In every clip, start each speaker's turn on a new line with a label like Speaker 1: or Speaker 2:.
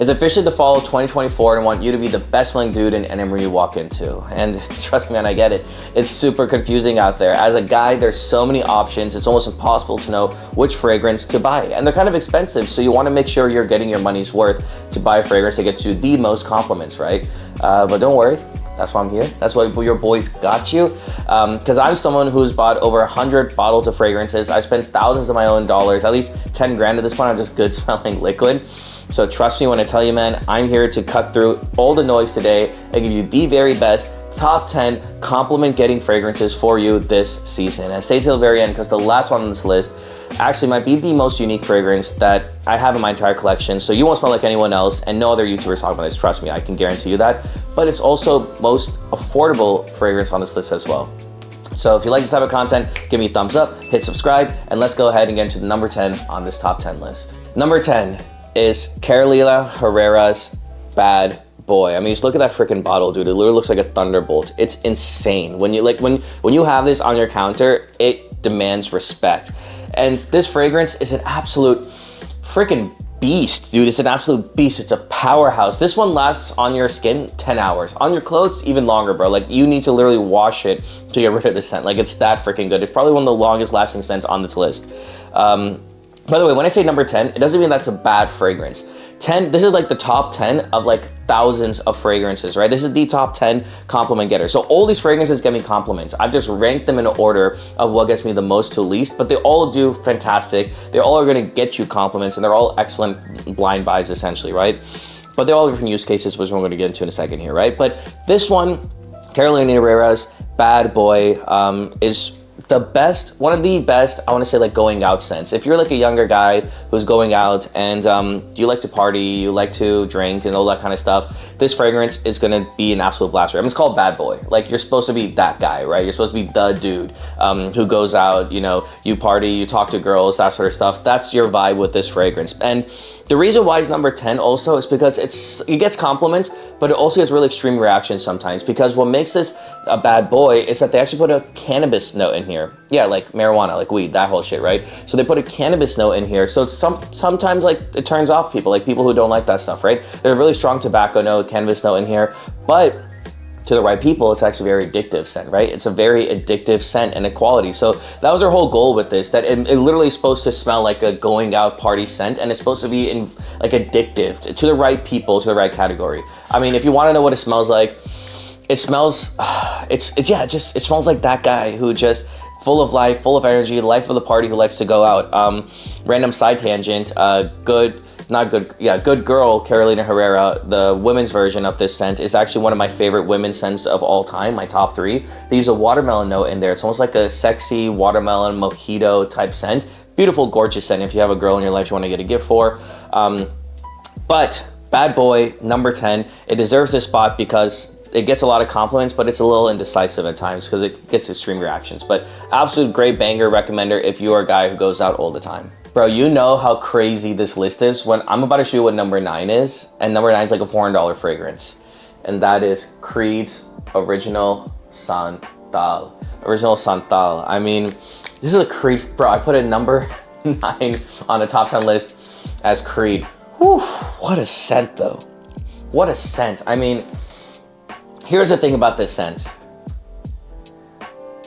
Speaker 1: It's officially the fall of 2024 and I want you to be the best smelling dude in any room you walk into. And trust me, man, I get it. It's super confusing out there. As a guy, there's so many options. It's almost impossible to know which fragrance to buy. And they're kind of expensive, so you want to make sure you're getting your money's worth to buy a fragrance that gets you the most compliments, right? But don't worry. That's why I'm here. That's why your boys got you. Because I'm someone who's bought over 100 bottles of fragrances. I spent thousands of my own dollars, at least 10 grand at this point on just good smelling liquid. So trust me when I tell you, man, I'm here to cut through all the noise today and give you the very best top 10 compliment getting fragrances for you this season. And stay till the very end because the last one on this list actually might be the most unique fragrance that I have in my entire collection. So you won't smell like anyone else, and no other YouTubers talk about this. Trust me, I can guarantee you that. But it's also most affordable fragrance on this list as well. So if you like this type of content, give me a thumbs up, hit subscribe, and let's go ahead and get into the number 10 on this top 10 list. Number 10 is Carolina Herrera's Bad Boy. I mean, just look at that freaking bottle, dude. It literally looks like a thunderbolt. It's insane. When you have this on your counter, it demands respect. And this fragrance is an absolute freaking beast, dude. It's an absolute beast. It's a powerhouse. This one lasts on your skin 10 hours. On your clothes, even longer, bro. Like, you need to literally wash it to get rid of the scent. Like, it's that freaking good. It's probably one of the longest lasting scents on this list. By the way, when I say number 10, it doesn't mean that's a bad fragrance. 10, this is like the top 10 of like thousands of fragrances, right? This is the top 10 compliment getter. So all these fragrances get me compliments. I've just ranked them in order of what gets me the most to least, but they all do fantastic. They all are gonna get you compliments and they're all excellent blind buys essentially, right? But they're all different use cases, which we're gonna get into in a second here, right? But this one, Carolina Herrera's Bad Boy, is the best, one of the best, I want to say, like, going out scents. If you're like a younger guy who's going out and you like to party, you like to drink and all that kind of stuff, this fragrance is going to be an absolute blast. I mean, it's called Bad Boy. Like, you're supposed to be that guy, right? You're supposed to be the dude who goes out, you know, you party, you talk to girls, that sort of stuff. That's your vibe with this fragrance. And the reason why it's number 10 also is because it gets compliments, but it also gets really extreme reactions sometimes, because what makes this a bad boy is that they actually put a cannabis note in here. Yeah, like marijuana, like weed, that whole shit, right? So they put a cannabis note in here. So it's sometimes like it turns off people, like people who don't like that stuff, right? There's a really strong tobacco note, cannabis note in here, but to the right people, it's actually a very addictive scent, right? It's a very addictive scent and a quality. So that was their whole goal with this, that it literally is supposed to smell like a going out party scent, and it's supposed to be like addictive to the right people, to the right category. I mean, if you want to know what it smells like, it smells, it smells like that guy who just full of life, full of energy, life of the party, who likes to go out. Random side tangent, Good Girl, Carolina Herrera, the women's version of this scent, is actually one of my favorite women's scents of all time, my top 3. They use a watermelon note in there. It's almost like a sexy watermelon mojito type scent. Beautiful, gorgeous scent if you have a girl in your life you want to get a gift for. But Bad Boy, number 10, it deserves this spot because it gets a lot of compliments, but it's a little indecisive at times because it gets extreme reactions. But absolute great banger recommender if you are a guy who goes out all the time. Bro, you know how crazy this list is when I'm about to show you what number 9 is, and number 9 is like a $400 fragrance, and that is Creed's Original Santal. Original Santal. I mean, this is a Creed, bro. I put a number 9 on the top 10 list as Creed. Whew, what a scent though. What a scent. I mean, here's the thing about this scent.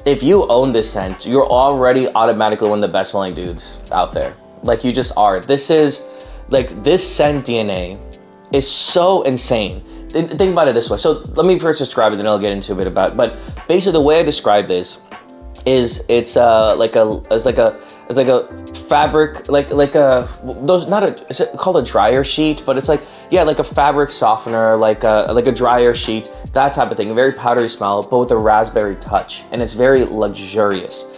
Speaker 1: If you own this scent, you're already automatically one of the best smelling dudes out there. Like, you just are. This is, like, this scent DNA is so insane. Think about it this way. So let me first describe it, then I'll get into a bit about it. But basically the way I describe this is it's like a fabric, is it called a dryer sheet? But it's like, yeah, like a fabric softener, like a dryer sheet, that type of thing. A very powdery smell, but with a raspberry touch, and it's very luxurious.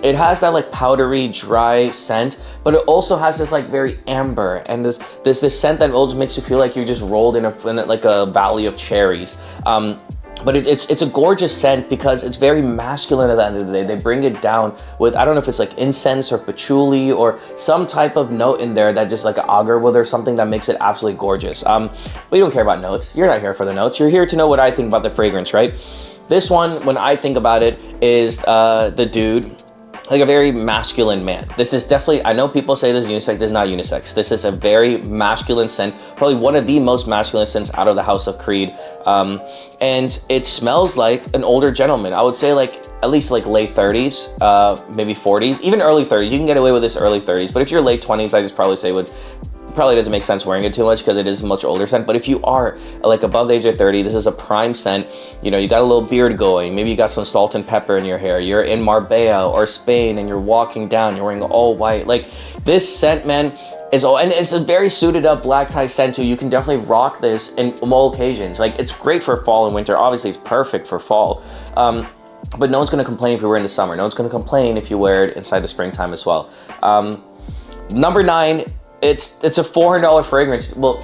Speaker 1: It has that like powdery, dry scent, but it also has this like very amber, and this scent that always makes you feel like you just rolled in like a valley of cherries. But it's a gorgeous scent because it's very masculine at the end of the day. They bring it down with, I don't know if it's like incense or patchouli or some type of note in there that just like an agarwood or something that makes it absolutely gorgeous. But you don't care about notes. You're not here for the notes. You're here to know what I think about the fragrance, right? This one, when I think about it, is the dude like a very masculine man. This is definitely, I know people say this is unisex, this is not unisex. This is a very masculine scent, probably one of the most masculine scents out of the House of Creed. And it smells like an older gentleman. I would say like at least like late 30s, maybe 40s, even early 30s. You can get away with this early 30s, but if you're late 20s, I just probably say probably doesn't make sense wearing it too much because it is a much older scent. But if you are like above the age of 30, this is a prime scent. You know, you got a little beard going, maybe you got some salt and pepper in your hair, you're in Marbella or Spain and you're walking down, you're wearing all white. Like this scent, man, and it's a very suited up black tie scent too. You can definitely rock this in all occasions. Like it's great for fall and winter. Obviously it's perfect for fall. But no one's gonna complain if you wear it in the summer. No one's gonna complain if you wear it inside the springtime as well. Number 9, it's a $400 fragrance. Well,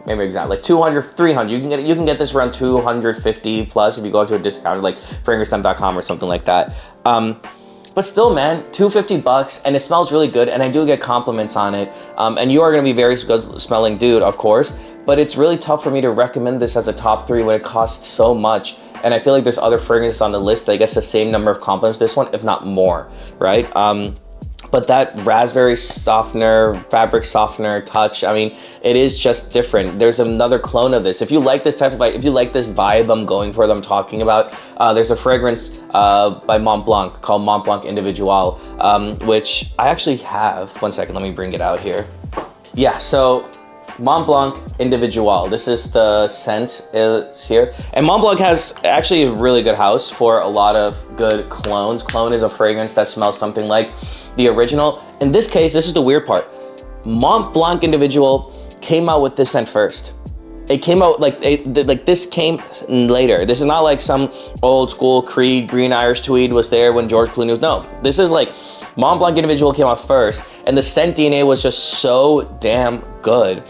Speaker 1: maybe exactly like 200, 300. You can get this around 250 plus if you go to a discounter like fragrancetemp.com or something like that. But still, man, $250 and it smells really good, and I do get compliments on it. And you are gonna be very good smelling dude, of course, but it's really tough for me to recommend this as a top 3 when it costs so much. And I feel like there's other fragrances on the list that I guess the same number of compliments this one, if not more, right? But that raspberry softener, fabric softener touch, I mean, it is just different. There's another clone of this. If you like this type of, if you like this vibe I'm going for, that I'm talking about, there's a fragrance by Mont Blanc called Mont Blanc Individual, which I actually have. One second, let me bring it out here. Yeah, so Mont Blanc Individual. This is the scent is here. And Mont Blanc has actually a really good house for a lot of good clones. Clone is a fragrance that smells something like the original. In this case, this is the weird part. Mont Blanc Individual came out with this scent first. It came out like this came later. This is not like some old school Creed Green Irish Tweed was there when George Clooney was. No, this is like Mont Blanc Individual came out first, and the scent DNA was just so damn good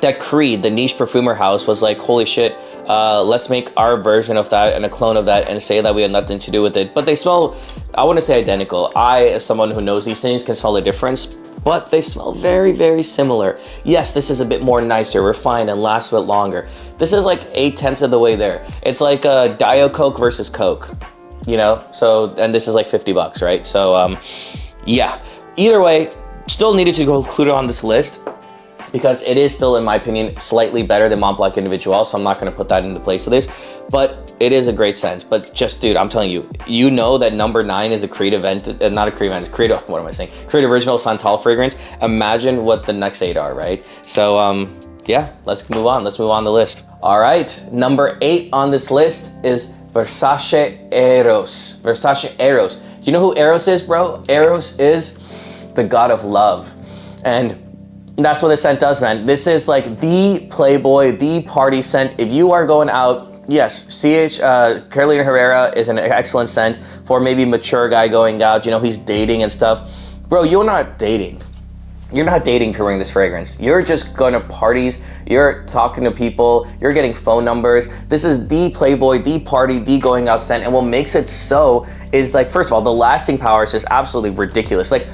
Speaker 1: that Creed, the niche perfumer house, was like, holy shit, let's make our version of that and a clone of that and say that we had nothing to do with it. But they smell, I wouldn't say identical. I, as someone who knows these things, can smell the difference, but they smell very, very similar. Yes, this is a bit more nicer, refined, and lasts a bit longer. This is like 8/10 of the way there. It's like a Diet Coke versus Coke, you know? So, and this is like $50, right? So, yeah. Either way, still needed to go include it on this list, because it is still, in my opinion, slightly better than Mont Blanc Individual, so I'm not gonna put that in the place of this, but it is a great scent. But just, dude, I'm telling you, you know that number 9 is a Creed event, not a Creed event, it's Creed, what am I saying? Creed Original Santal fragrance. Imagine what the next 8 are, right? So, yeah, let's move on the list. All right, number 8 on this list is Versace Eros. Versace Eros. Do you know who Eros is, bro? Eros is the god of love. And that's what this scent does, man. This is like the Playboy, the party scent. If you are going out, yes, Carolina Herrera is an excellent scent for maybe mature guy going out. You know, he's dating and stuff. Bro, you're not dating. You're not dating for wearing this fragrance. You're just going to parties. You're talking to people. You're getting phone numbers. This is the Playboy, the party, the going out scent. And what makes it so is like, first of all, the lasting power is just absolutely ridiculous. Like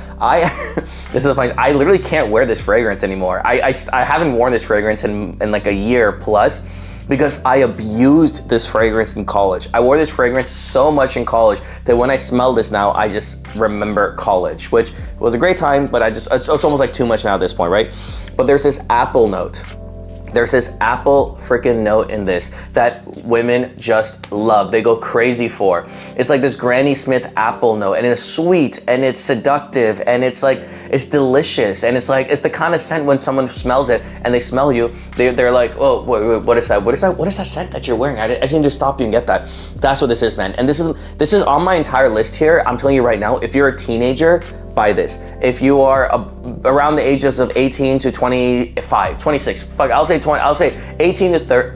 Speaker 1: this is the funny, I literally can't wear this fragrance anymore. I haven't worn this fragrance in like a year plus, because I abused this fragrance in college. I wore this fragrance so much in college that when I smell this now, I just remember college, which was a great time, but it's almost like too much now at this point, right? But there's this apple note. There's this apple freaking note in this that women just love. They go crazy for. It's like this Granny Smith apple note, and it's sweet and it's seductive and it's like, it's delicious. And it's like, it's the kind of scent when someone smells it and they smell you, they're like, oh, what is that? What is that scent that you're wearing? I just need to stop you and get that. That's what this is, man. And this is on my entire list here. I'm telling you right now, if you're a teenager, buy this. If you are around the ages of 18 to 25, 26, fuck, I'll say 18 to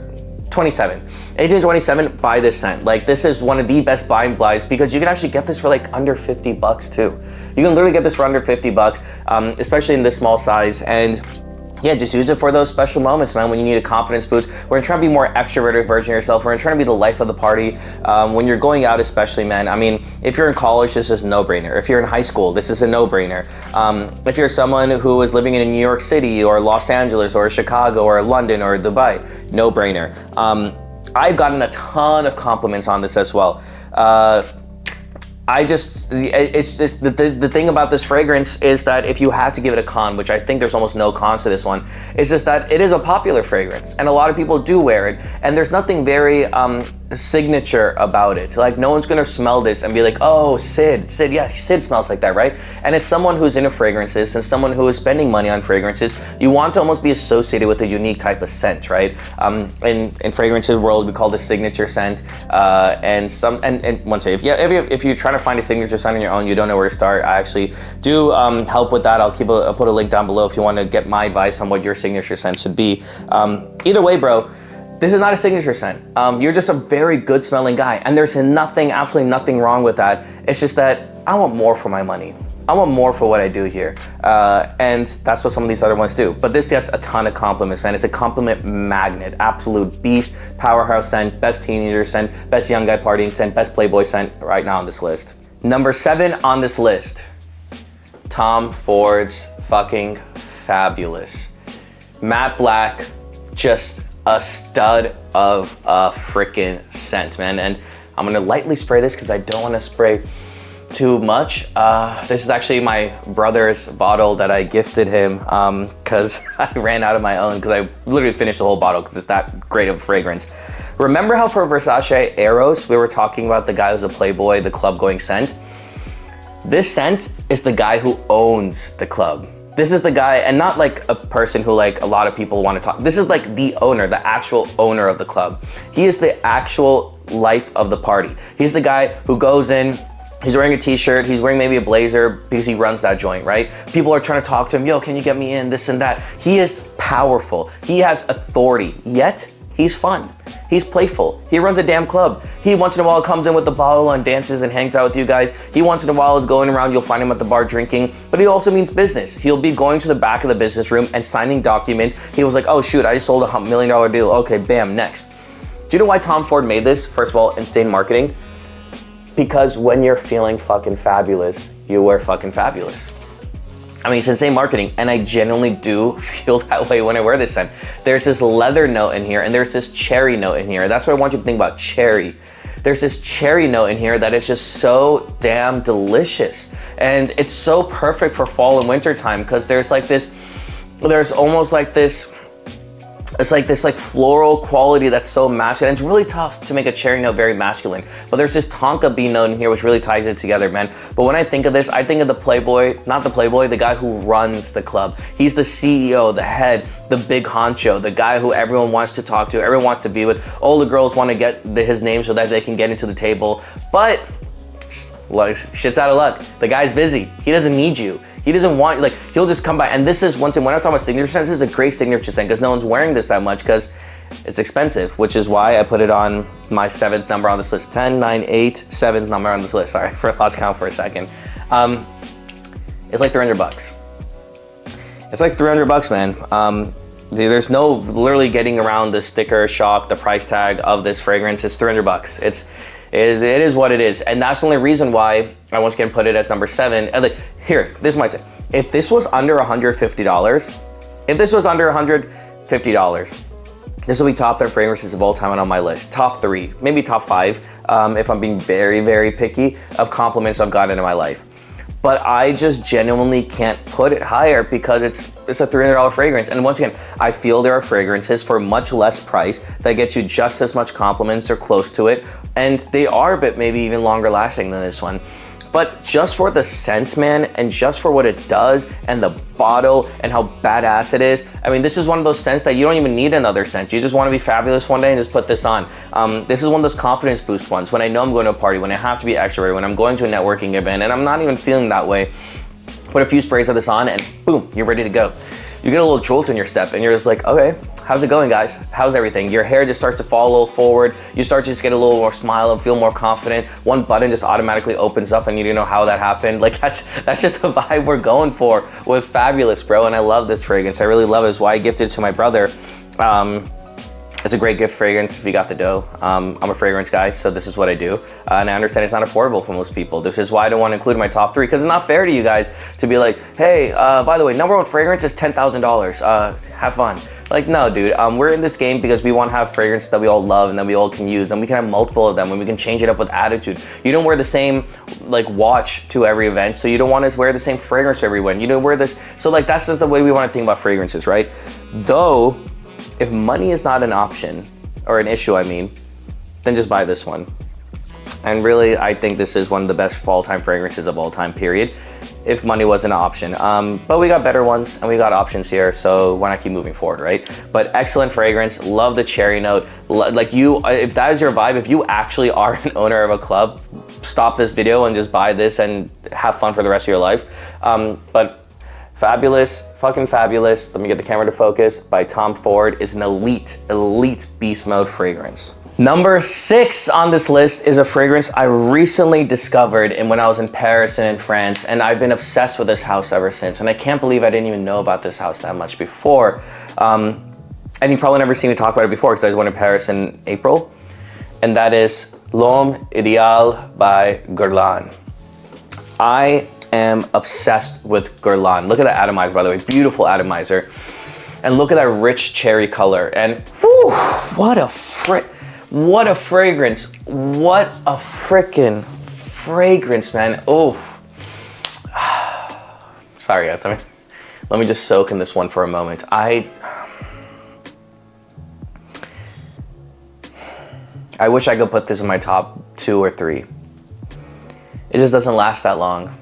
Speaker 1: 27. 18 to 27, buy this scent. Like, this is one of the best buying buys, because you can actually get this for like under $50 too. You can literally get this for under $50, especially in this small size. And yeah, just use it for those special moments, man, when you need a confidence boost. We're trying to be more extroverted version of yourself. We're trying to be the life of the party. When you're going out especially, man, I mean, if you're in college, this is a no-brainer. If you're in high school, this is a no-brainer. If you're someone who is living in New York City or Los Angeles or Chicago or London or Dubai, no-brainer. I've gotten a ton of compliments on this as well. it's just the thing about this fragrance is that if you had to give it a con, which I think there's almost no cons to this one, is just that it is a popular fragrance and a lot of people do wear it, and there's nothing very signature about it. Like, no one's gonna smell this and be like, oh, Sid, yeah, Sid smells like that, right? And as someone who's into fragrances and someone who is spending money on fragrances, you want to almost be associated with a unique type of scent, right? In fragrances world, we call this signature scent, and once again, if you're trying to find a signature scent on your own, you don't know where to start, I actually do help with that. I'll put a link down below if you want to get my advice on what your signature scent should be. Either way, bro, this is not a signature scent. You're just a very good smelling guy, and there's absolutely nothing wrong with that. It's just that I want more for my money. I want more for what I do here. And that's what some of these other ones do. But this gets a ton of compliments, man. It's a compliment magnet, absolute beast, powerhouse scent, best teenager scent, best young guy partying scent, best playboy scent right now on this list. Number 7 on this list, Tom Ford's fucking Fabulous. Matte black, just a stud of a freaking scent, man. And I'm gonna lightly spray this because I don't want to spray too much. This is actually my brother's bottle that I gifted him because I ran out of my own, because I literally finished the whole bottle because it's that great of a fragrance. Remember how for Versace Eros, we were talking about the guy who's a playboy, the club going scent? This scent is the guy who owns the club. This is the guy, and not like a person who like a lot of people want to talk. This is like the owner, the actual owner of the club. He is the actual life of the party. He's the guy who goes in, he's wearing a t-shirt, he's wearing maybe a blazer because he runs that joint, right? People are trying to talk to him, yo, can you get me in, this and that. He is powerful, he has authority, yet he's fun. He's playful. He runs a damn club. He once in a while comes in with the bottle and dances and hangs out with you guys. He once in a while is going around, you'll find him at the bar drinking, but he also means business. He'll be going to the back of the business room and signing documents. He was like, oh shoot, I just sold $1 million deal. Okay, bam, next. Do you know why Tom Ford made this? First of all, insane marketing. Because when you're feeling fucking fabulous, you wear fucking fabulous. I mean, it's insane marketing, and I genuinely do feel that way when I wear this scent. There's this leather note in here, and there's this cherry note in here. That's what I want you to think about, cherry. There's this cherry note in here that is just so damn delicious. And it's so perfect for fall and winter time, because there's almost like this, it's like this floral quality that's so masculine. It's really tough to make a cherry note very masculine, but there's this tonka bean note in here which really ties it together, man. But when I think of this, I think of the playboy, not the playboy, the guy who runs the club. He's the CEO, the head, the big honcho, the guy who everyone wants to talk to, everyone wants to be with. All the girls want to get his name so that they can get into the table. But like, shit's out of luck. The guy's busy. He doesn't need you. He doesn't want, like, he'll just come by. And this is, once again, when I'm talking about signature scents, this is a great signature scent because no one's wearing this that much because it's expensive, which is why I put it on my 7th number on this list. 10, 9, 8, 7th number on this list. Sorry, lost count for a second. It's like $300. It's like $300, man. There's no literally getting around the sticker shock, the price tag of this fragrance. It's $300. It is what it is, and that's the only reason why I once again put it as number 7. And like, here, this is my say. If this was under $150, this will be top 10 fragrances of all time and on my list. Top 3, maybe top 5, if I'm being very, very picky of compliments I've gotten in my life. But I just genuinely can't put it higher because it's a $300 fragrance. And once again, I feel there are fragrances for much less price that get you just as much compliments or close to it. And they are a bit maybe even longer lasting than this one. But just for the scent, man, and just for what it does and the bottle and how badass it is, I mean, this is one of those scents that you don't even need another scent. You just want to be fabulous one day and just put this on. This is one of those confidence boost ones. When I know I'm going to a party, when I have to be extroverted, when I'm going to a networking event and I'm not even feeling that way, put a few sprays of this on and boom, you're ready to go. You get a little jolt in your step and you're just like, okay, how's it going, guys? How's everything? Your hair just starts to fall a little forward. You start to just get a little more smile and feel more confident. One button just automatically opens up and you don't know how that happened. Like that's just the vibe we're going for with Fabulous, bro. And I love this fragrance. I really love it. It's why I gifted it to my brother. It's a great gift fragrance if you got the dough. I'm a fragrance guy, so this is what I do. And I understand it's not affordable for most people. This is why I don't want to include in my top 3, because it's not fair to you guys to be like, hey, by the way, number 1 fragrance is $10,000. Have fun. Like, no, dude, we're in this game because we want to have fragrance that we all love and that we all can use, and we can have multiple of them, and we can change it up with attitude. You don't wear the same, like, watch to every event, so you don't want to wear the same fragrance to every event. You don't wear this, so like, that's just the way we want to think about fragrances, right? Though, if money is not an option, or an issue, I mean, then just buy this one. And really, I think this is one of the best fall-time fragrances of all time, period, if money wasn't an option. But we got better ones and we got options here, so why not keep moving forward, right? But excellent fragrance, love the cherry note. Like, you, if that is your vibe, if you actually are an owner of a club, stop this video and just buy this and have fun for the rest of your life. But fabulous, fucking fabulous. Let me get the camera to focus. By Tom Ford is an elite beast mode fragrance. Number 6 on this list is a fragrance I recently discovered when I was in Paris and in France, and I've been obsessed with this house ever since, and I can't believe I didn't even know about this house that much before. And you've probably never seen me talk about it before because I went to Paris in April, and that is L'Homme Idéal by Guerlain. I am obsessed with Guerlain. Look at that atomizer, by the way, beautiful atomizer. And look at that rich cherry color, and whew, what a fragrance. What a freaking fragrance, man. Oh. Sorry guys, let me just soak in this one for a moment. I wish I could put this in my top 2 or 3. It just doesn't last that long.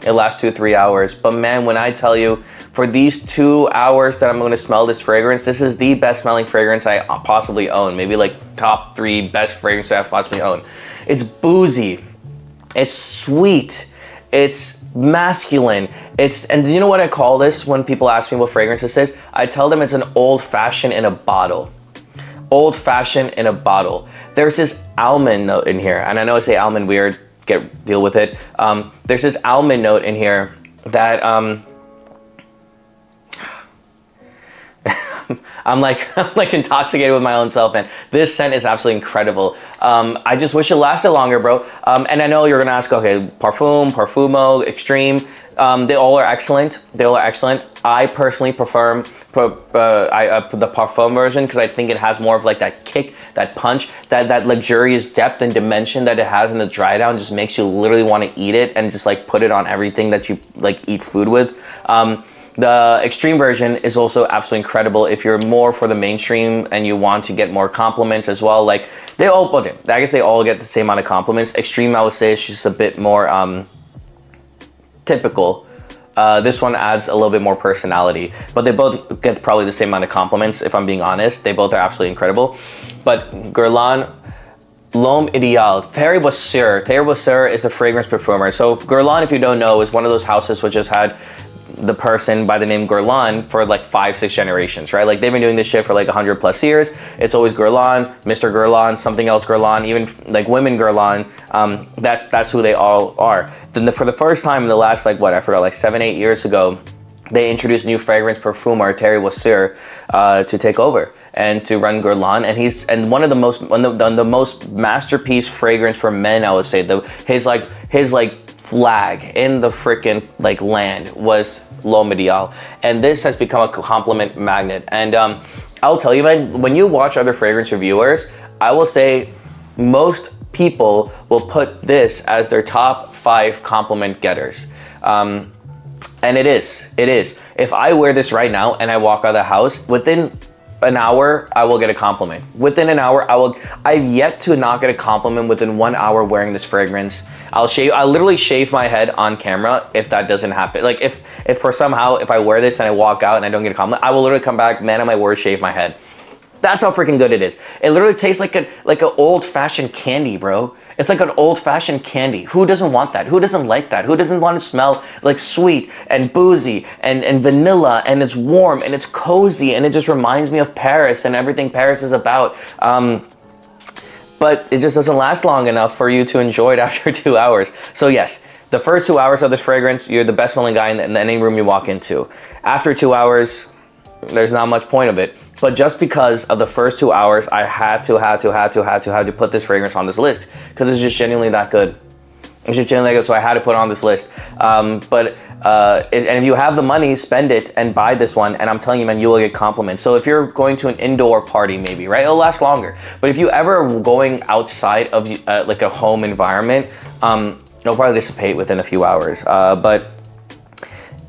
Speaker 1: It lasts 2 or 3 hours. But man, when I tell you, for these 2 hours that I'm gonna smell this fragrance, this is the best smelling fragrance I possibly own. Maybe like top 3 best fragrances I've possibly owned. It's boozy, it's sweet, it's masculine, and you know what I call this when people ask me what fragrance this is? I tell them it's an old fashioned in a bottle. Old fashioned in a bottle. There's this almond note in here, and I know I say almond weird, deal with it. There's this almond note in here that I'm like intoxicated with my own self, man. This scent is absolutely incredible. I just wish it lasted longer, bro. And I know you're gonna ask, okay, Parfum, Parfumo, Extreme, they all are excellent. They all are excellent. I personally prefer the Parfum version because I think it has more of like that kick, that punch, that luxurious depth and dimension that it has in the dry down just makes you literally want to eat it and just like put it on everything that you like eat food with. The Extreme version is also absolutely incredible if you're more for the mainstream and you want to get more compliments as well. Like they all, okay, I guess they all get the same amount of compliments. Extreme, I would say, is just a bit more typical. This one adds a little bit more personality, but they both get probably the same amount of compliments, if I'm being honest. They both are absolutely incredible. But Guerlain, L'Homme Idéal, Thierry Bosseur is a fragrance perfumer. So Guerlain, if you don't know, is one of those houses which has had the person by the name Guerlain for like 5-6 generations, right? Like they've been doing this shit for like 100+ years. It's always Guerlain, Mr. Guerlain, something else Guerlain, even like women Guerlain. That's who they all are. Then for the first time in the last like what, I forgot, like 7-8 years ago, they introduced new fragrance perfumer Thierry Bosseur to take over and to run Guerlain, and he's one of the most masterpiece fragrance for men, I would say. His flag in the freaking like land was L'Homme Idéal, and this has become a compliment magnet. And I'll tell you, man, when you watch other fragrance reviewers, I will say most people will put this as their top 5 compliment getters. And it is. If I wear this right now and I walk out of the house, within an hour, I will get a compliment. Within an hour, I've yet to not get a compliment within 1 hour wearing this fragrance. I'll literally shave my head on camera if that doesn't happen. Like if I wear this and I walk out and I don't get a compliment, I will literally come back, man of my word, shave my head. That's how freaking good it is. It literally tastes like an old-fashioned candy, bro. It's like an old-fashioned candy. Who doesn't want that? Who doesn't like that? Who doesn't want to smell like sweet and boozy and vanilla, and it's warm and it's cozy and it just reminds me of Paris and everything Paris is about. But it just doesn't last long enough for you to enjoy it after 2 hours. So yes, the first 2 hours of this fragrance, you're the best smelling guy in any room you walk into. After 2 hours, there's not much point of it. But just because of the first 2 hours, I had to put this fragrance on this list because it's just genuinely that good. It's just genuinely good, so I had to put it on this list. And if you have the money, spend it and buy this one. And I'm telling you, man, you will get compliments. So if you're going to an indoor party, maybe, right, it'll last longer. But if you ever are going outside of like a home environment, it'll probably dissipate within a few hours. But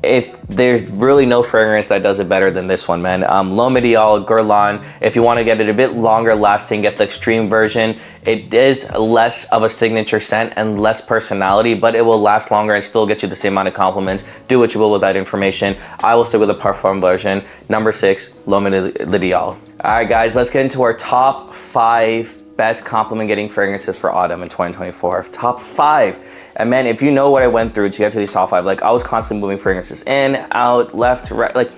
Speaker 1: if there's really no fragrance that does it better than this one, man. L'Homme Ideal Guerlain. If you want to get it a bit longer lasting, get the extreme version. It is less of a signature scent and less personality, but it will last longer and still get you the same amount of compliments. Do what you will with that information. I will stick with the Parfum version. Number 6, L'Homme Ideal. All right, guys, let's get into our top 5 best compliment getting fragrances for autumn in 2024. Top 5. And man, if you know what I went through to get to these top 5, like I was constantly moving fragrances in, out, left, right, like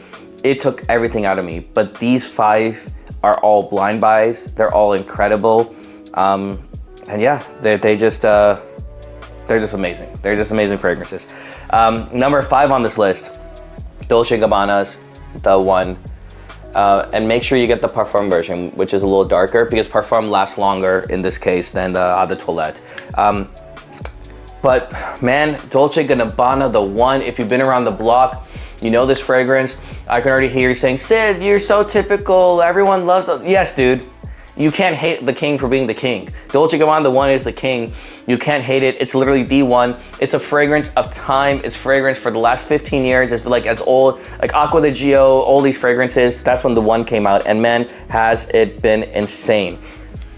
Speaker 1: it took everything out of me. But these 5 are all blind buys. They're all incredible. And yeah, they're just amazing. They're just amazing fragrances. Number 5 on this list, Dolce & Gabbana's The One. And make sure you get the Parfum version, which is a little darker because Parfum lasts longer in this case than the Eau de Toilette. But man, Dolce & Gabbana, The One, if you've been around the block, you know this fragrance. I can already hear you saying, Sid, you're so typical. Everyone loves it. Yes, dude. You can't hate the king for being the king. Dolce & Gabbana, The One is the king. You can't hate it. It's literally the one. It's a fragrance of time. It's fragrance for the last 15 years. It's like as old, like Acqua di Gio, all these fragrances. That's when The One came out. And man, has it been insane.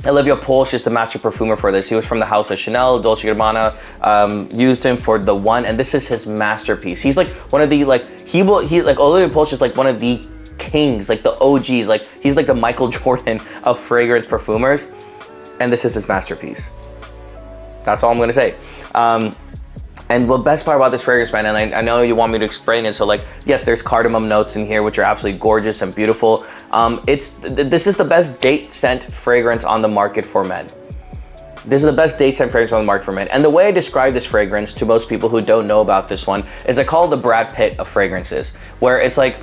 Speaker 1: Olivia Polsch is the master perfumer for this. He was from the house of Chanel. Dolce & Gabbana used him for The One, and this is his masterpiece. He's like one of the like Olivia Polsch is like one of the kings, like the OGs. Like he's like the Michael Jordan of fragrance perfumers, and this is his masterpiece. That's all I'm gonna say. And the best part about this fragrance, man, and I know you want me to explain it, so like, yes, there's cardamom notes in here, which are absolutely gorgeous and beautiful. This is the best date scent fragrance on the market for men. This is the best date scent fragrance on the market for men. And the way I describe this fragrance to most people who don't know about this one is I call it the Brad Pitt of fragrances, where it's like,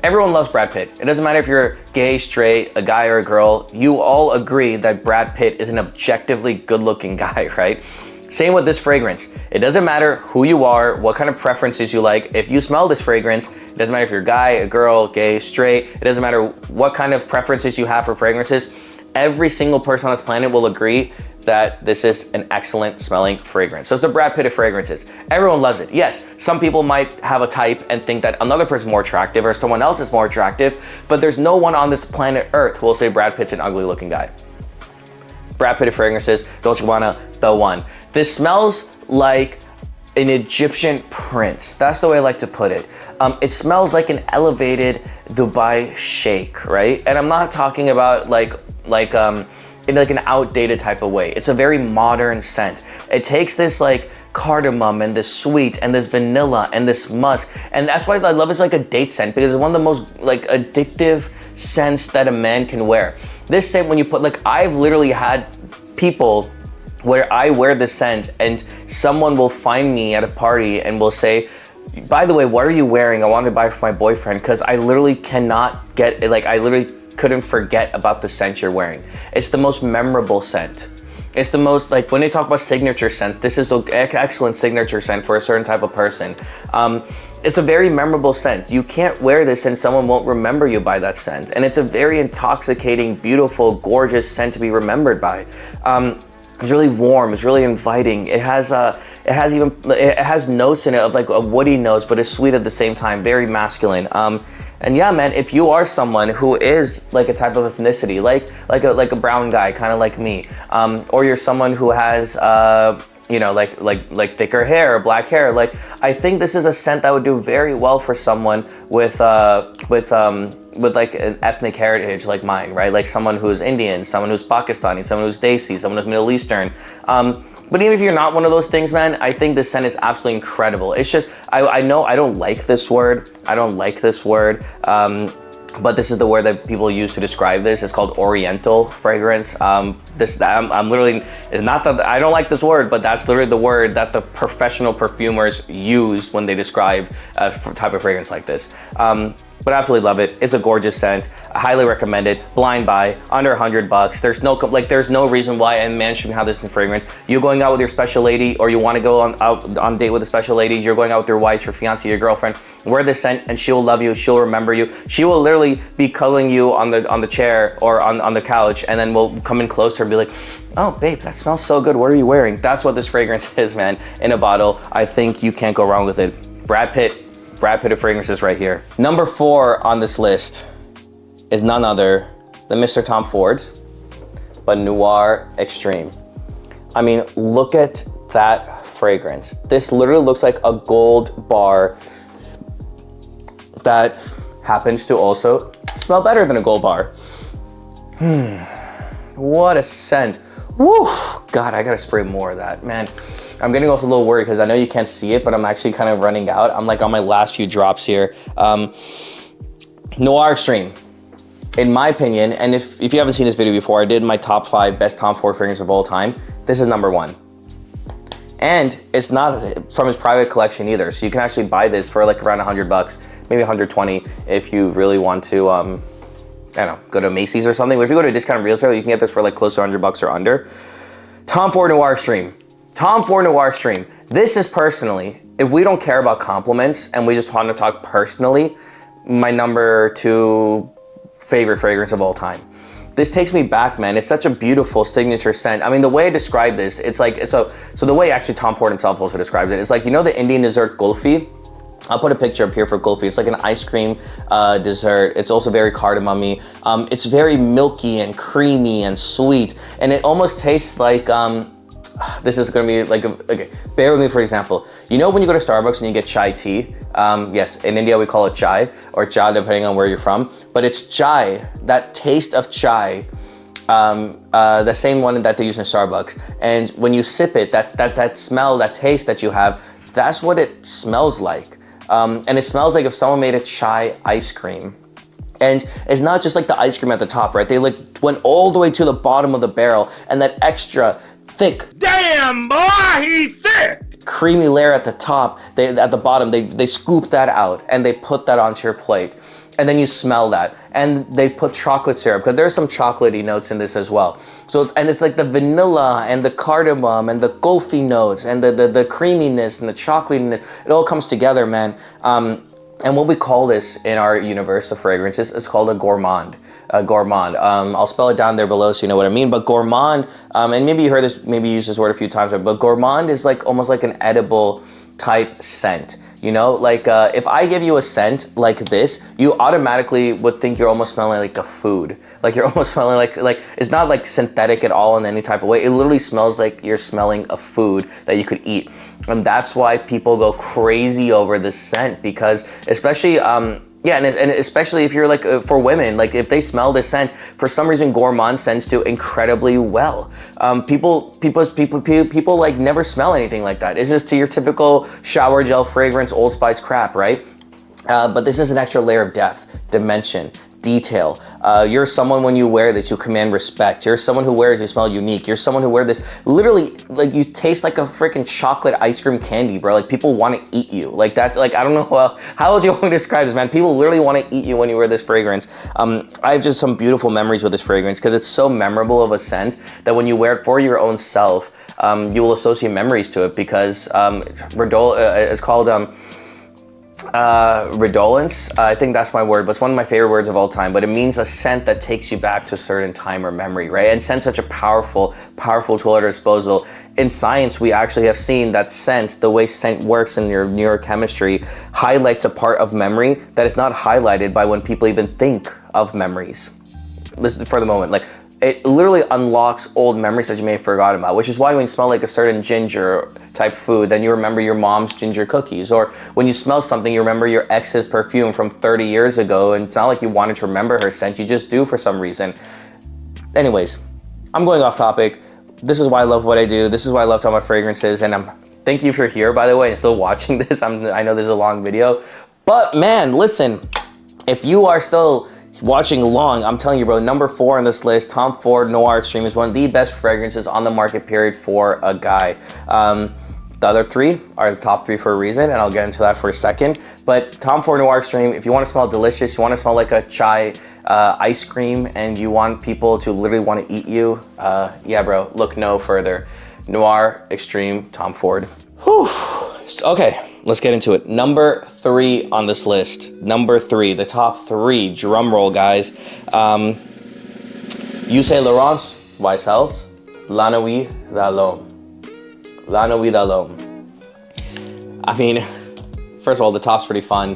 Speaker 1: everyone loves Brad Pitt. It doesn't matter if you're gay, straight, a guy or a girl, you all agree that Brad Pitt is an objectively good-looking guy, right? Same with this fragrance. It doesn't matter who you are, what kind of preferences you like. If you smell this fragrance, it doesn't matter if you're a guy, a girl, gay, straight. It doesn't matter what kind of preferences you have for fragrances. Every single person on this planet will agree that this is an excellent smelling fragrance. So it's the Brad Pitt of fragrances. Everyone loves it. Yes, some people might have a type and think that another person is more attractive or someone else is more attractive, but there's no one on this planet Earth who will say Brad Pitt's an ugly looking guy. Brad Pitt of fragrances, Dolce & Gabbana, The One. This smells like an Egyptian prince. That's the way I like to put it. It smells like an elevated Dubai sheikh, right? And I'm not talking about in like an outdated type of way. It's a very modern scent. It takes this like cardamom and this sweet and this vanilla and this musk, and that's why I love it's like a date scent, because it's one of the most like addictive scents that a man can wear. This scent, when you put, like, I've literally had people where I wear this scent and someone will find me at a party and will say, by the way, what are you wearing? I want to buy for my boyfriend, because I literally cannot get it. Like, I literally couldn't forget about the scent you're wearing. It's the most memorable scent. It's the most, like, when they talk about signature scent, this is an excellent signature scent for a certain type of person. It's a very memorable scent. You can't wear this and someone won't remember you by that scent. And it's a very intoxicating, beautiful, gorgeous scent to be remembered by. It's really warm, it's really inviting. It has notes in it of like a woody notes, but it's sweet at the same time, very masculine. And yeah, man, if you are someone who is like a type of ethnicity, like a brown guy, kind of like me, or you're someone who has like thicker hair or black hair, like, I think this is a scent that would do very well for someone with like an ethnic heritage like mine, right? Like someone who's Indian, someone who's Pakistani, someone who's Desi, someone who's Middle Eastern. But even if you're not one of those things, man, I think this scent is absolutely incredible. It's just, I know I don't like this word. But this is the word that people use to describe this. It's called Oriental fragrance. I'm literally, it's not that I don't like this word, but that's literally the word that the professional perfumers use when they describe a type of fragrance like this. but I absolutely love it. It's a gorgeous scent. I highly recommend it. Blind buy, under $100. There's no reason why a man shouldn't have this in fragrance. You going out with your special lady, or you want to go on date with a special lady, you're going out with your wife, your fiance, your girlfriend, wear this scent and she'll love you, she'll remember you. She will literally be cuddling you on the chair or on the couch, and then we'll come in closer and be like, oh babe, that smells so good, what are you wearing? That's what this fragrance is, man, in a bottle. I think you can't go wrong with it. Brad Pitt of fragrances right here. Number 4 on this list is none other than Mr. Tom Ford, but Noir Extreme. I mean, look at that fragrance. This literally looks like a gold bar that happens to also smell better than a gold bar. What a scent. Woo! God, I gotta spray more of that, man. I'm getting also a little worried because I know you can't see it, but I'm actually kind of running out. I'm like on my last few drops here. Noir Extreme, in my opinion, and if you haven't seen this video before, I did my top 5 best Tom Ford fragrances of all time. This is number 1. And it's not from his private collection either. So you can actually buy this for like around $100, maybe 120 if you really want to, I don't know, go to Macy's or something. But if you go to a discounted retailer, you can get this for like close to $100 or under. Tom Ford Noir Extreme. Tom Ford Noir Extreme. This is personally, if we don't care about compliments and we just want to talk personally, my number 2 favorite fragrance of all time. This takes me back, man. It's such a beautiful signature scent. I mean, the way I describe this, it's like, so the way actually Tom Ford himself also describes it, it's like, you know the Indian dessert kulfi? I'll put a picture up here for kulfi. It's like an ice cream dessert. It's also very cardamom-y. It's very milky and creamy and sweet. And it almost tastes like, this is gonna be like, okay, bear with me for example. You know when you go to Starbucks and you get chai tea? Yes, in India we call it chai, or cha depending on where you're from. But it's chai, that taste of chai, the same one that they use in Starbucks. And when you sip it, that smell, that taste that you have, that's what it smells like. And it smells like if someone made a chai ice cream. And it's not just like the ice cream at the top, right? They like went all the way to the bottom of the barrel, and that extra thick, damn boy, he's thick, creamy layer at the top, at the bottom, they scoop that out and they put that onto your plate. And then you smell that, and they put chocolate syrup, because there's some chocolatey notes in this as well. So it's like the vanilla and the cardamom and the golfy notes and the creaminess and the chocolatiness. It all comes together, man. And what we call this in our universe of fragrances is called a gourmand. Gourmand. I'll spell it down there below so you know what I mean. But gourmand, and maybe you heard this, maybe you used this word a few times, but gourmand is like almost like an edible type scent. You know, like if I give you a scent like this, you automatically would think you're almost smelling like a food. Like you're almost smelling like it's not like synthetic at all in any type of way. It literally smells like you're smelling a food that you could eat. And that's why people go crazy over this scent, because especially, yeah, and especially if you're like, for women, like if they smell this scent, for some reason gourmand scents do incredibly well. People like never smell anything like that. It's just to your typical shower gel fragrance, Old Spice crap, right? But this is an extra layer of depth, dimension, detail. You're someone, when you wear this, you command respect. You're someone who wears, you smell unique. You're someone who wears this, literally, like you taste like a freaking chocolate ice cream candy, bro. Like people want to eat you. Like that's like, I don't know how else you want me to describe this, man. People literally want to eat you when you wear this fragrance. I have just some beautiful memories with this fragrance because it's so memorable of a scent that when you wear it for your own self, you will associate memories to it, because it's called redolence, I think that's my word, but it's one of my favorite words of all time. But it means a scent that takes you back to a certain time or memory, right? And scent's such a powerful tool at our disposal. In science, we actually have seen that scent, the way scent works in your neurochemistry, highlights a part of memory that is not highlighted by when people even think of memories. Listen for the moment, like it literally unlocks old memories that you may have forgotten about, which is why when you smell like a certain ginger type food, then you remember your mom's ginger cookies. Or when you smell something, you remember your ex's perfume from 30 years ago, and it's not like you wanted to remember her scent, you just do for some reason. Anyways, I'm going off topic. This is why I love what I do. This is why I love talking about fragrances, and thank you if you're here, by the way, and still watching this. I know this is a long video, but man, listen, if you are still watching along, I'm telling you, bro, number 4 on this list, Tom Ford Noir Extreme, is one of the best fragrances on the market, period, for a guy. The other three are the top three for a reason, and I'll get into that for a second. But Tom Ford Noir Extreme, if you want to smell delicious, you want to smell like a chai ice cream, and you want people to literally want to eat you, yeah, bro, look no further. Noir Extreme Tom Ford. Whew. Okay, let's get into it. Number 3 on this list. Number 3, the top 3. Drum roll, guys. Yves Laurent's YSL's La Nuit d'Alôme. La Nuit d'Alôme. I mean, first of all, the top's pretty fun.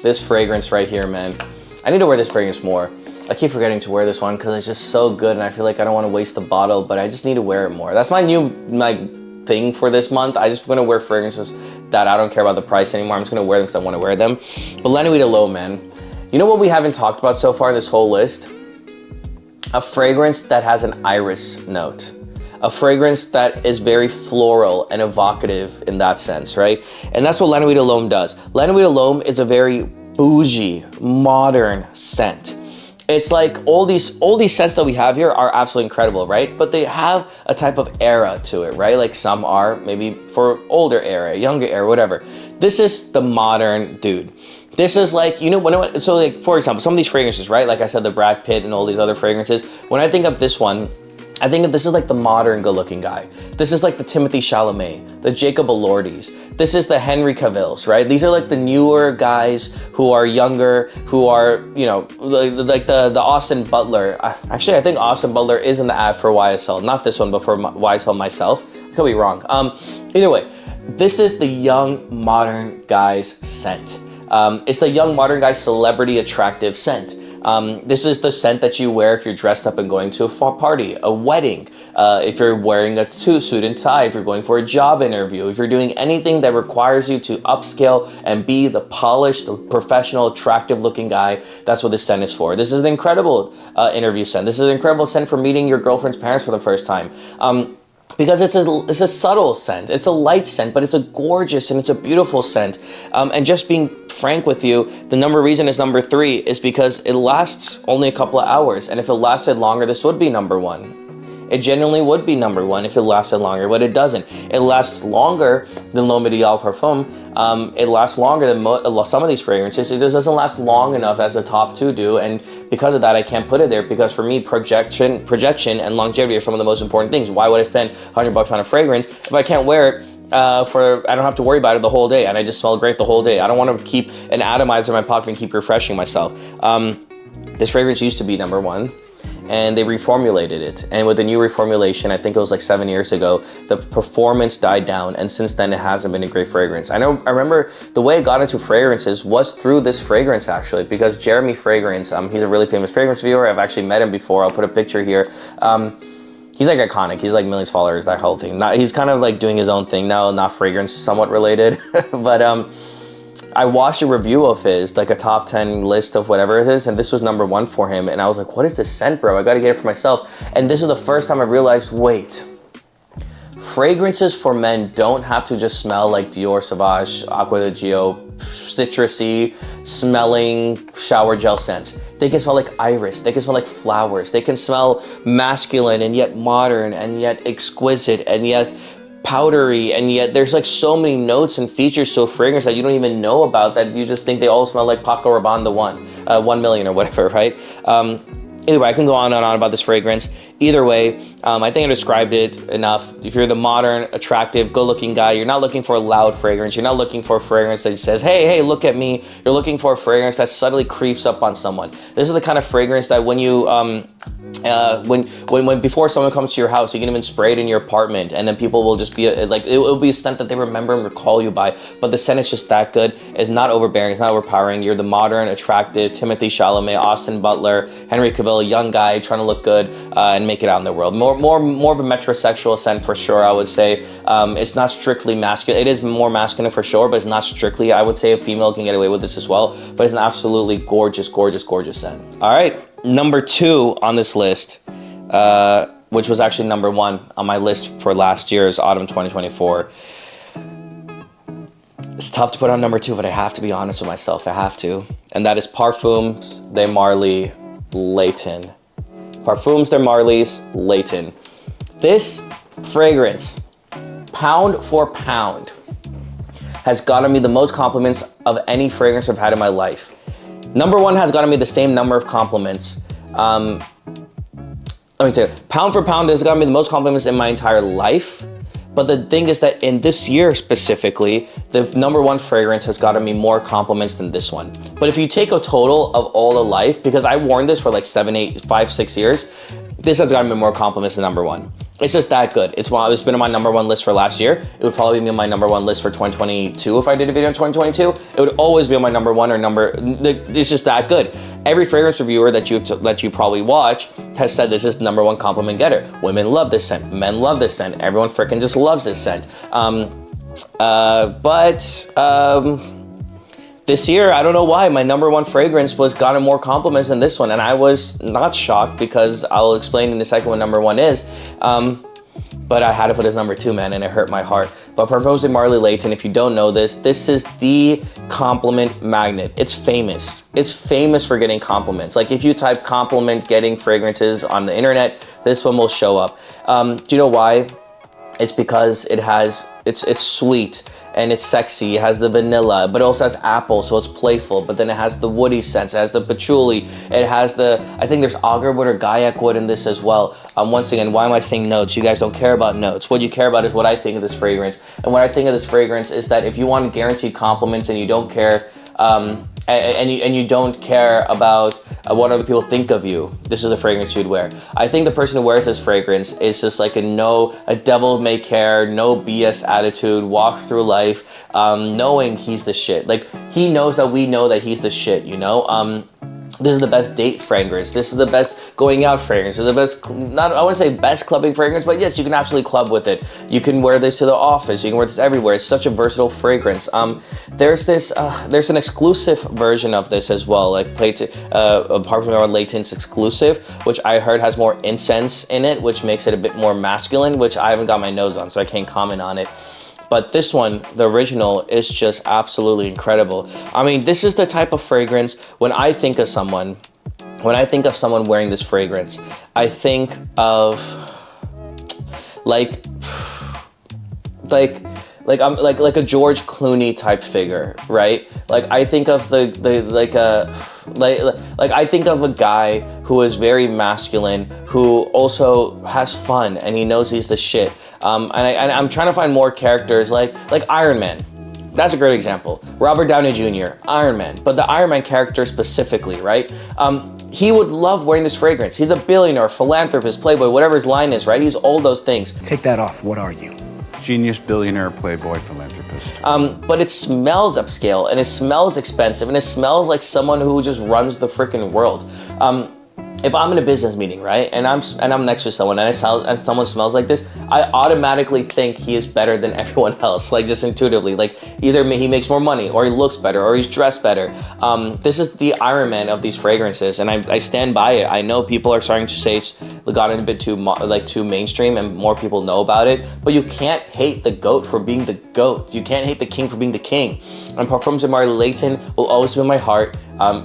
Speaker 1: This fragrance right here, man. I need to wear this fragrance more. I keep forgetting to wear this one because it's just so good, and I feel like I don't want to waste the bottle, but I just need to wear it more. That's my new thing for this month. I just want to wear fragrances that I don't care about the price anymore. I'm just going to wear them because I want to wear them. But La Nuit d'Alôme, man. You know what we haven't talked about so far in this whole list? A fragrance that has an iris note. A fragrance that is very floral and evocative in that sense, right? And that's what La Nuit d'Alôme does. La Nuit d'Alôme is a very bougie, modern scent. It's like all these scents that we have here are absolutely incredible, right? But they have a type of era to it, right? Like some are maybe for older era, younger era, whatever. This is the modern dude. This is like, you know, so like, for example, some of these fragrances, right? Like I said, the Brad Pitt and all these other fragrances. When I think of this one, I think of this is like the modern good-looking guy. This is like the Timothée Chalamet, the Jacob Elordis. This is the Henry Cavills, right? These are like the newer guys who are younger, who are, you know, like the Austin Butler. Actually, I think Austin Butler is in the ad for YSL. Not this one, but for YSL myself. I could be wrong. Either way, this is the young, modern guy's scent. It's the young, modern guy's celebrity attractive scent. This is the scent that you wear if you're dressed up and going to a party, a wedding, if you're wearing a suit and tie, if you're going for a job interview, if you're doing anything that requires you to upscale and be the polished, professional, attractive looking guy. That's what this scent is for. This is an incredible interview scent. This is an incredible scent for meeting your girlfriend's parents for the first time. Because it's a subtle scent. It's a light scent, but it's a gorgeous and it's a beautiful scent. And just being frank with you, the reason it's number 3 is because it lasts only a couple of hours. And if it lasted longer, this would be number 1. It genuinely would be number 1 if it lasted longer, but it doesn't. It lasts longer than L'Homme Ideal Parfum. It lasts longer than some of these fragrances. It just doesn't last long enough as the top 2 do, and because of that, I can't put it there, because for me, projection and longevity are some of the most important things. Why would I spend $100 on a fragrance if I can't wear it I don't have to worry about it the whole day, and I just smell great the whole day? I don't want to keep an atomizer in my pocket and keep refreshing myself. This fragrance used to be number 1. And they reformulated it. And with the new reformulation, I think it was like 7 years ago, the performance died down. And since then, it hasn't been a great fragrance. I remember the way I got into fragrances was through this fragrance, actually, because Jeremy Fragrance, he's a really famous fragrance viewer. I've actually met him before. I'll put a picture here. He's like iconic. He's like millions of followers, that whole thing. He's kind of like doing his own thing now, not fragrance, somewhat related. But I watched a review of his, like a top 10 list of whatever it is, and this was number 1 for him. And I was like, what is this scent, bro? I gotta get it for myself. And this is the first time I realized, wait, fragrances for men don't have to just smell like Dior Sauvage, Acqua di Gio, citrusy, smelling shower gel scents. They can smell like iris. They can smell like flowers. They can smell masculine and yet modern and yet exquisite and yet powdery, and yet there's like so many notes and features to a fragrance that you don't even know about, that you just think they all smell like Paco Rabanne the 1 million or whatever, right? Either way, I can go on and on about this fragrance. Either way, I think I described it enough. If you're the modern, attractive, good-looking guy, you're not looking for a loud fragrance. You're not looking for a fragrance that says, hey, look at me. You're looking for a fragrance that subtly creeps up on someone. This is the kind of fragrance that when you, when before someone comes to your house, you can even spray it in your apartment, and then people will just be like, it will be a scent that they remember and recall you by. But the scent is just that good. It's not overbearing. It's not overpowering. You're the modern, attractive Timothée Chalamet, Austin Butler, Henry Cavill, young guy trying to look good and make it out in the world. More of a metrosexual scent for sure, I would say. It's not strictly masculine. It is more masculine for sure, but it's not strictly. I would say a female can get away with this as well. But it's an absolutely gorgeous, gorgeous, gorgeous scent. All right, number 2 on this list, which was actually number 1 on my list for last year's autumn 2024. It's tough to put on number 2, but I have to be honest with myself. I have to. And that is Parfums de Marly Layton. Parfums de Marly's Layton. This fragrance pound for pound, has gotten me the most compliments of any fragrance I've had in my life. Number one has gotten me the same number of compliments. Let me tell you, pound for pound has gotten me the most compliments in my entire life. But the thing is that in this year specifically, the number one fragrance has gotten me more compliments than this one. But if you take a total of all the life, because I worn this for like 6 years, this has gotten me more compliments than number one. It's just that good. It's been on my number one list for last year. It would probably be on my number one list for 2022 if I did a video in 2022. It would always be on my number one or it's just that good. Every fragrance reviewer that you probably watch has said this is the number one compliment getter. Women love this scent. Men love this scent. Everyone freaking just loves this scent. This year, I don't know why, my number one fragrance was gotten more compliments than this one, and I was not shocked because I'll explain in a second what number one is. But I had to put as number two, man, and it hurt my heart. But Parfums de Marley Layton, if you don't know this is the compliment magnet. It's famous. It's famous for getting compliments. Like if you type compliment getting fragrances on the internet, this one will show up. Do you know why? It's because it's sweet and it's sexy. It has the vanilla, but it also has apple, so it's playful. But then it has the woody scents. It has the patchouli. It has I think there's agarwood or gaiac wood in this as well. Once again, why am I saying notes? You guys don't care about notes. What you care about is what I think of this fragrance. And what I think of this fragrance is that if you want guaranteed compliments and you don't care, and you don't care about what other people think of you, this is a fragrance you'd wear. I think the person who wears this fragrance is just like a devil may care, no BS attitude, walks through life knowing he's the shit. Like he knows that we know that he's the shit, you know? This is the best date fragrance. This is the best going out fragrance. This is the best, I wouldn't say best clubbing fragrance, but yes, you can absolutely club with it. You can wear this to the office. You can wear this everywhere. It's such a versatile fragrance. There's an exclusive version of this as well, like Parfums de Marley Layton's exclusive, which I heard has more incense in it, which makes it a bit more masculine, which I haven't got my nose on, so I can't comment on it. But this one, the original, is just absolutely incredible. I mean, this is the type of fragrance, when I think of someone wearing this fragrance, I think of like a George Clooney type figure, right? Like I think of I think of a guy who is very masculine, who also has fun, and he knows he's the shit. And I'm trying to find more characters like Iron Man. That's a great example. Robert Downey Jr., Iron Man, but the Iron Man character specifically, right? He would love wearing this fragrance. He's a billionaire, philanthropist, playboy, whatever his line is, right? He's all those things.
Speaker 2: Take that off. What are you?
Speaker 3: Genius, billionaire, playboy, philanthropist.
Speaker 1: But it smells upscale, and it smells expensive, and it smells like someone who just runs the freaking world. If I'm in a business meeting, right, and I'm next to someone, and someone smells like this, I automatically think he is better than everyone else, like just intuitively. Like either he makes more money, or he looks better, or he's dressed better. This is the Iron Man of these fragrances, and I stand by it. I know people are starting to say it's gotten a bit too mainstream, and more people know about it. But you can't hate the GOAT for being the GOAT. You can't hate the king for being the king. And Parfums de Marley Layton will always be in my heart.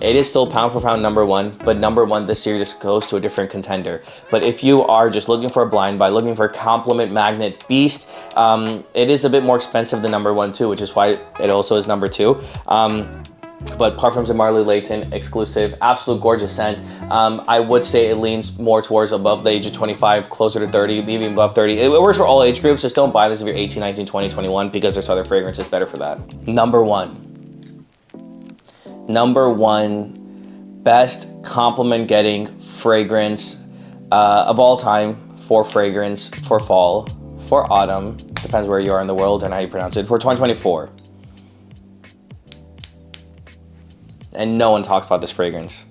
Speaker 1: It is still pound for pound number one, but number one this year just goes to a different contender. But if you are just looking for a blind buy, looking for a compliment magnet beast, it is a bit more expensive than number one too, which is why it also is number two. But Parfums de Marley Layton, exclusive, absolute gorgeous scent. I would say it leans more towards above the age of 25, closer to 30, maybe above 30. It works for all age groups. Just don't buy this if you're 18, 19, 20, 21, because there's other fragrances better for that. Number one best compliment getting fragrance of all time for fragrance, for fall, for autumn, depends where you are in the world and how you pronounce it, for 2024. And no one talks about this fragrance.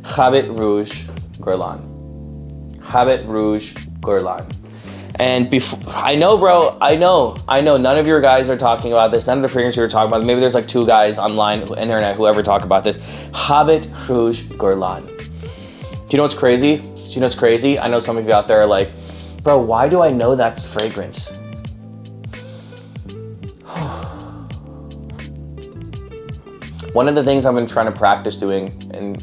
Speaker 1: Habit Rouge Guerlain. Habit Rouge Guerlain. And before, I know, bro, I know, none of your guys are talking about this, none of the fragrances you're talking about. Maybe there's like 2 guys online, internet, whoever talk about this. Habit Rouge Guerlain. Do you know what's crazy? I know some of you out there are like, bro, why do I know that fragrance? One of the things I've been trying to practice doing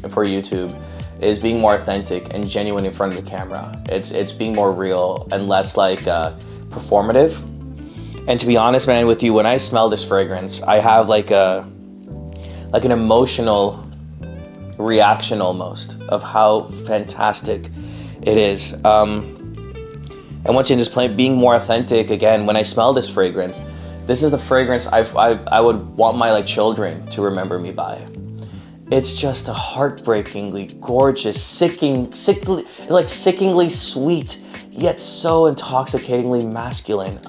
Speaker 1: for YouTube is being more authentic and genuine in front of the camera. It's being more real and less like performative. And to be honest, man, with you, when I smell this fragrance, I have like an emotional reaction almost of how fantastic it is. And once again, just being more authentic again, when I smell this fragrance, this is the fragrance I would want my like children to remember me by. It's just a heartbreakingly gorgeous, sickeningly sweet, yet so intoxicatingly masculine.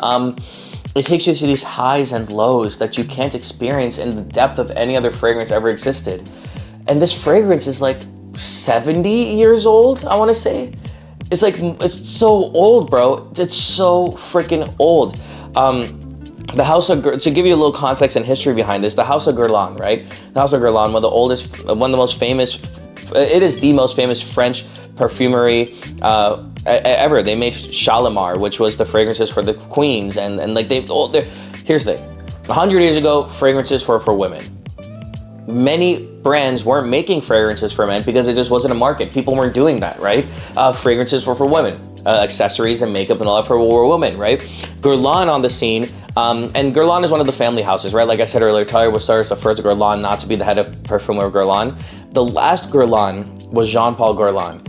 Speaker 1: It takes you to these highs and lows that you can't experience in the depth of any other fragrance ever existed. And this fragrance is like 70 years old, I want to say. It's so old, bro. It's so freaking old. The House of to give you a little context and history behind this, the House of Guerlain, right? The House of Guerlain, one of the most famous. It is the most famous French perfumery ever. They made Shalimar, which was the fragrances for the queens, and like here's the thing: 100 years ago, fragrances were for women. Many brands weren't making fragrances for men because it just wasn't a market. People weren't doing that, right? Fragrances were for women. Accessories and makeup and all that were women, right? Guerlain on the scene, and Guerlain is one of the family houses, right? Like I said earlier, Talia was the first Guerlain not to be the head of perfumer of Guerlain. The last Guerlain was Jean-Paul Guerlain,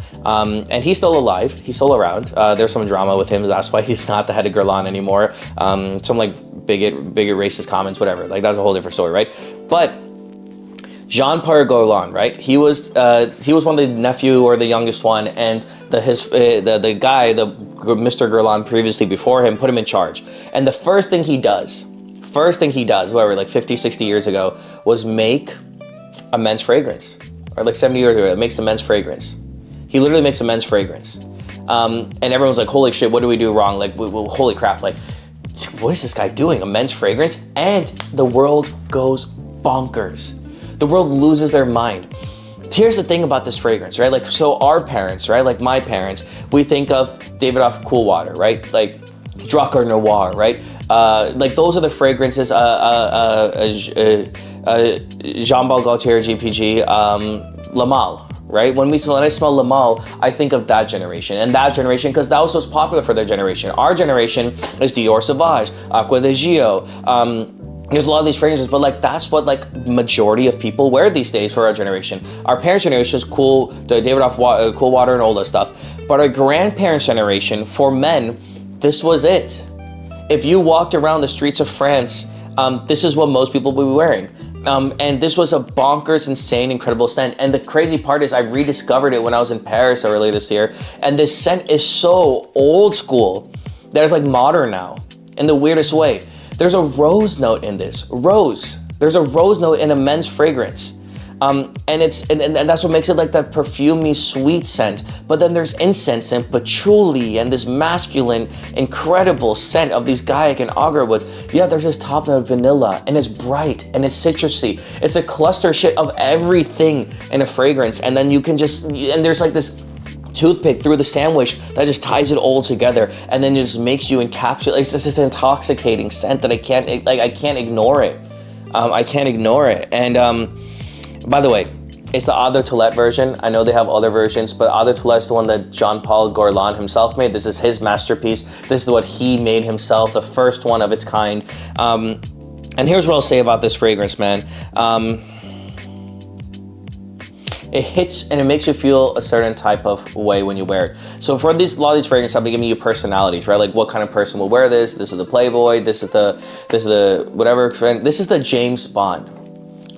Speaker 1: and he's still alive. He's still around. There's some drama with him. That's why he's not the head of Guerlain anymore. Some like bigot racist comments, whatever. Like that's a whole different story, right? But Jean-Paul Guerlain, right? He was one of the nephew or the youngest one, and the guy, the Mr. Guerlain previously before him, put him in charge. And the first thing he does, whatever, like 50, 60 years ago, was make a men's fragrance. Or like 70 years ago, it makes a men's fragrance. He literally makes a men's fragrance. And everyone's like, holy shit, what do we do wrong? Like, holy crap, like, what is this guy doing? A men's fragrance? And the world goes bonkers. The world loses their mind. Here's the thing about this fragrance, right? Like, so our parents, right? Like my parents, we think of Davidoff Cool Water, right? Like Drakkar Noir, right? Like those are the fragrances, Jean-Paul Gaultier, GPG, La Malle, right? When I smell La Malle, I think of that generation. And that generation, because that was what's popular for their generation. Our generation is Dior Sauvage, Acqua di Gio, there's a lot of these fragrances, but like that's what like majority of people wear these days for our generation. Our parents' generation is cool, the Davidoff Cool Water and all that stuff. But our grandparents' generation, for men, this was it. If you walked around the streets of France, this is what most people would be wearing. And this was a bonkers, insane, incredible scent. And the crazy part is I rediscovered it when I was in Paris earlier this year. And this scent is so old school that it's like modern now in the weirdest way. There's a rose note in this. Rose. There's a rose note in a men's fragrance. And that's what makes it like that perfumey sweet scent. But then there's incense and patchouli and this masculine, incredible scent of these Gaiac and agar woods. Yeah, there's this top note of vanilla, and it's bright and it's citrusy. It's a cluster shit of everything in a fragrance. And then you can and there's like this toothpick through the sandwich that just ties it all together, and then just makes you encapsulate. It's just this intoxicating scent that I can't ignore it. I can't ignore it. And by the way, it's the Eau de Toilette version. I know they have other versions, but Eau de Toilette is the one that Jean-Paul Guerlain himself made. This is his masterpiece. This is what he made himself, the first one of its kind. And here's what I'll say about this fragrance, man. It hits and it makes you feel a certain type of way when you wear it. So for a lot of these fragrances, I'll be giving you personalities, right? Like what kind of person will wear this? This is the Playboy. This is the whatever. This is the James Bond.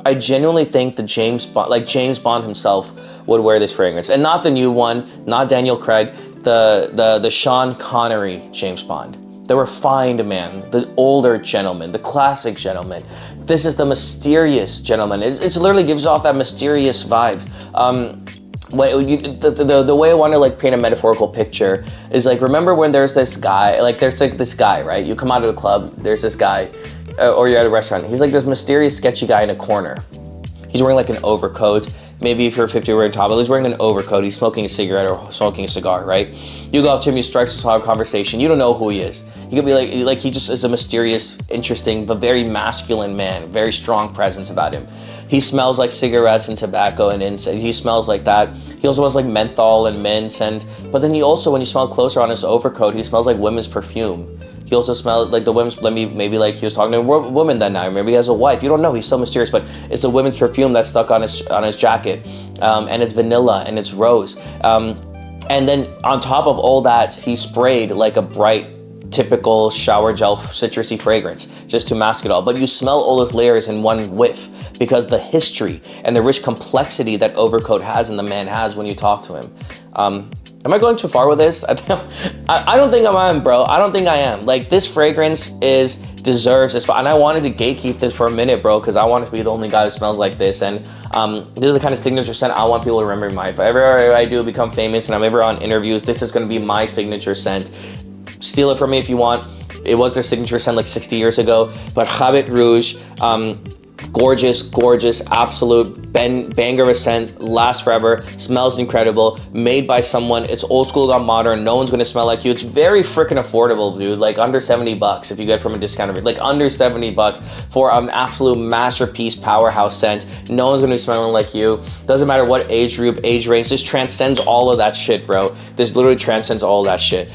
Speaker 1: I genuinely think James Bond himself would wear this fragrance, and not the new one, not Daniel Craig, the Sean Connery James Bond. The refined man, the older gentleman, the classic gentleman. This is the mysterious gentleman. It literally gives off that mysterious vibes. The way I want to like paint a metaphorical picture is like, remember when there's this guy, right? You come out of the club, there's this guy, or you're at a restaurant. He's like this mysterious, sketchy guy in a corner. He's wearing like an overcoat. Maybe if you're 50, you're wearing top, but he's wearing an overcoat. He's smoking a cigarette or smoking a cigar, right? You go up to him, you strike a conversation. You don't know who he is. He could be like he just is a mysterious, interesting, but very masculine man. Very strong presence about him. He smells like cigarettes and tobacco and incense. He smells like that. He also smells like menthol and mint. But then he also, when you smell closer on his overcoat, he smells like women's perfume. He also smelled like the women's, maybe like he was talking to a woman that night. Maybe he has a wife. You don't know. He's so mysterious, but it's a women's perfume that's stuck on his jacket, and it's vanilla and it's rose. And then on top of all that, he sprayed like a bright, typical shower gel citrusy fragrance just to mask it all. But you smell all those layers in one whiff because the history and the rich complexity that overcoat has and the man has when you talk to him. Am I going too far with this? I don't think I am, bro. I don't think I am. Like, this fragrance deserves this, and I wanted to gatekeep this for a minute, bro, because I wanted to be the only guy who smells like this. And this is the kind of signature scent I want people to remember me. If ever I do become famous and I'm ever on interviews, this is going to be my signature scent. Steal it from me if you want. It was their signature scent like 60 years ago. But Habit Rouge, gorgeous, absolute banger of a scent, lasts forever, smells incredible, made by someone. It's old school gone modern. No one's gonna smell like you. It's very freaking affordable, dude. Like under $70 if you get from a discounted rate. Like under $70 for an absolute masterpiece powerhouse scent. No one's gonna be smelling like you. Doesn't matter what age group, age range. This transcends all of that shit, bro. This literally transcends all of that shit.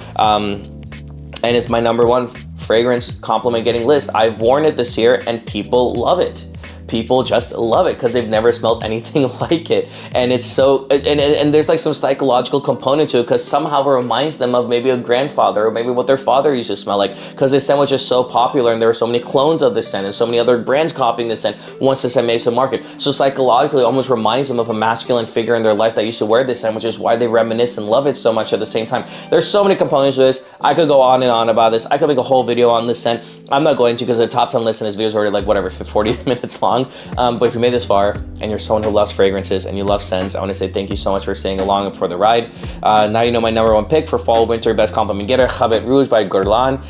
Speaker 1: And it's my #1 fragrance compliment getting list. I've worn it this year and people love it. People just love it because they've never smelled anything like it. And it's so, and there's like some psychological component to it because somehow it reminds them of maybe a grandfather or maybe what their father used to smell like, because this scent was just so popular and there were so many clones of this scent and so many other brands copying this scent once this scent made it to the market. So psychologically it almost reminds them of a masculine figure in their life that used to wear this scent, which is why they reminisce and love it so much at the same time. There's so many components to this. I could go on and on about this. I could make a whole video on this scent. I'm not going to because the top 10 list in this video is already like whatever, 40 minutes long. But if you made this far and you're someone who loves fragrances and you love scents, I want to say thank you so much for staying along for the ride. Now you know my #1 pick for fall, winter, best compliment getter, Habit Rouge by Guerlain.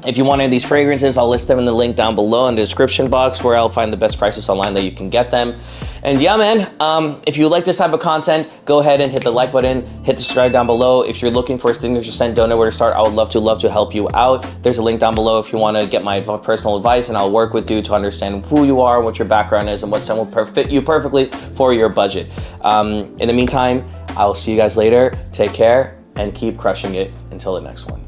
Speaker 1: If you want any of these fragrances, I'll list them in the link down below in the description box where I'll find the best prices online that you can get them. And yeah, man, if you like this type of content, go ahead and hit the like button, hit the subscribe down below. If you're looking for a signature scent, don't know where to start, I would love to help you out. There's a link down below if you want to get my personal advice, and I'll work with you to understand who you are, what your background is, and what scent will fit you perfectly for your budget. In the meantime, I'll see you guys later. Take care and keep crushing it until the next one.